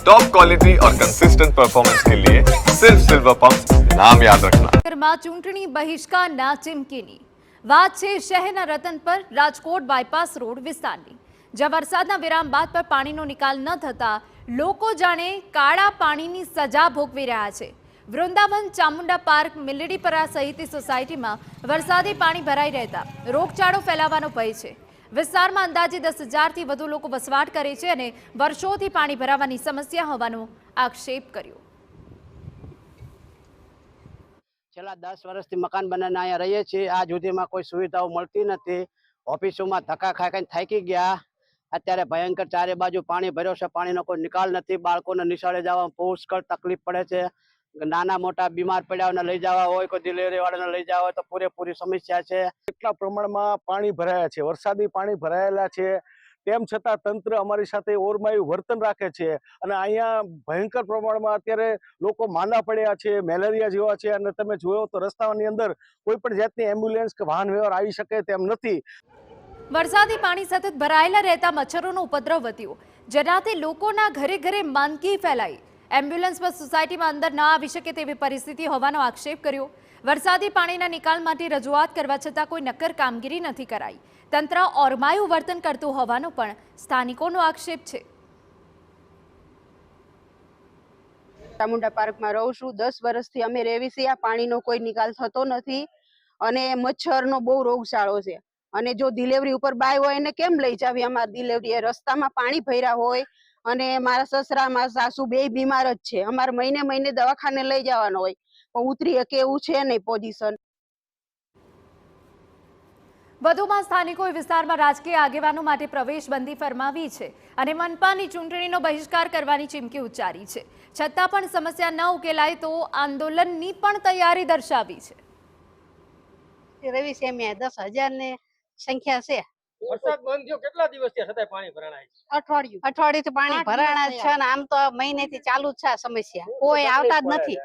Top quality और consistent performance के लिए सिर्फ सिल्वर पंप नाम याद रखना। માં ચૂંટણી બહિષ્કારના ચીમકીની વાત છે શહેરના રતનપર રાજકોટ બાયપાસ રોડ વિસ્તારની, જ્યાં વરસાદના વિરામ બાદ પર પાણીનો નિકાલ ન થતા લોકો જાણે કાળા પાણીની સજા ભોગવી રહ્યા છે। વૃંદાવન, ચામુંડા પાર્ક, મિલડીપરા સહિતની સોસાયટીમાં વરસાદી પાણી ભરાઈ રહેતા રોગચાળો ફેલાવાનો ભય છે। વિસ્તારમાં અંદાજે 10,000થી વધુ લોકો વસવાટ કરે છે અને વર્ષોથી પાણી ભરાવાની સમસ્યા હોવાનો આક્ષેપ કર્યો। છેલ્લા 10 વર્ષથી મકાન બનાવીને અહીંયા રહીએ છીએ। આ સુધીમાં કોઈ સુવિધાઓ મળતી નથી। ઓફિસોમાં ધક્કા ખાઈને થાકી ગયા। અત્યારે ભયંકર ચારે બાજુ પાણી ભર્યો છે, પાણીનો કોઈ નિકાલ નથી। બાળકોને નિશાળે જવામાં પુષ્કળ તકલીફ પડે છે। નાના મોટા બીમાર પડ્યાઓને લઈ જવા હોય, કોઈ ડિલિવરી વાળાને લઈ જવા હોય તો પૂરેપૂરી સમસ્યા છે। કેટલા પ્રમાણમાં પાણી ભરાયા છે, વરસાદી પાણી ભરાયેલા છે, તેમ છતાં તંત્ર અમારી સાથે ઓરમાયું વર્તન રાખે છે અને અહીંયા ભયંકર પ્રમાણમાં અત્યારે લોકો માંદા પડ્યા છે, મેલેરિયા જેવા છે। અને તમે જોયો તો રસ્તાની અંદર કોઈ પણ જાતની એમ્બ્યુલન્સ કે વાહન વ્યવહાર આવી શકે તેમ નથી। વરસાદી પાણી સતત ભરાયેલા રહેતા મચ્છરોનો ઉપદ્રવ વધ્યો, જેનાથી લોકોના ઘરે ઘરે માંદગી ફેલાઈ। એમ્બ્યુલન્સ પર સોસાયટીમાં અંદર ન આવી શકે તેવી પરિસ્થિતિ હોવાનો આક્ષેપ કર્યો। વરસાદી પાણીના નિકાલ માટે રજૂઆત કરવા છતાં કોઈ નક્કર કામગીરી નથી કરાઈ। તંત્ર ઓરમાયું વર્તન કરતું હોવાનો પણ સ્થાનિકોનો આક્ષેપ છે। ચામુંડા પાર્કમાં રહું છું, 10 વર્ષથી અમે રહેવી છીએ। આ પાણીનો કોઈ નિકાલ થતો નથી અને મચ્છરનો બહુ રોગચાળો છે। અને જો ડિલિવરી ઉપર બાય હોય એને કેમ લઈ જાવી? અમારી ડિલિવરી રસ્તામાં પાણી ભર્યા હોય અને મારા સસરા મારા સાસુ બે બીમાર જ છે। અમારે મહિને મહિને દવાખાને લઈ જવાનો હોય પણ ઉતરી શકે એવું છે નહીં પોઝિશન। વધુમાં સ્થાનિકોએ વિસ્તારમાં રાજકીય આગેવાનો માટે પ્રવેશબંધી ફરમાવી છે અને મનપાની ચૂંટણીનો બહિષ્કાર કરવાની ચીમકી ઉચ્ચારી છે। છતાં પણ સમસ્યા ન ઉકેલાય તો આંદોલનની પણ તૈયારી દર્શાવી છે। રવિ છે, મેં 10,000 ને સંખ્યા છે। વરસાદ બંધ થયો કેટલા દિવસ થયા છતાંય પાણી ભરાણાય છે? અઠવાડિયું થી પાણી ભરાણા છે અને આમ તો મહિનેથી ચાલુ જ છે આ સમસ્યા, કોઈ આવતા જ નથી।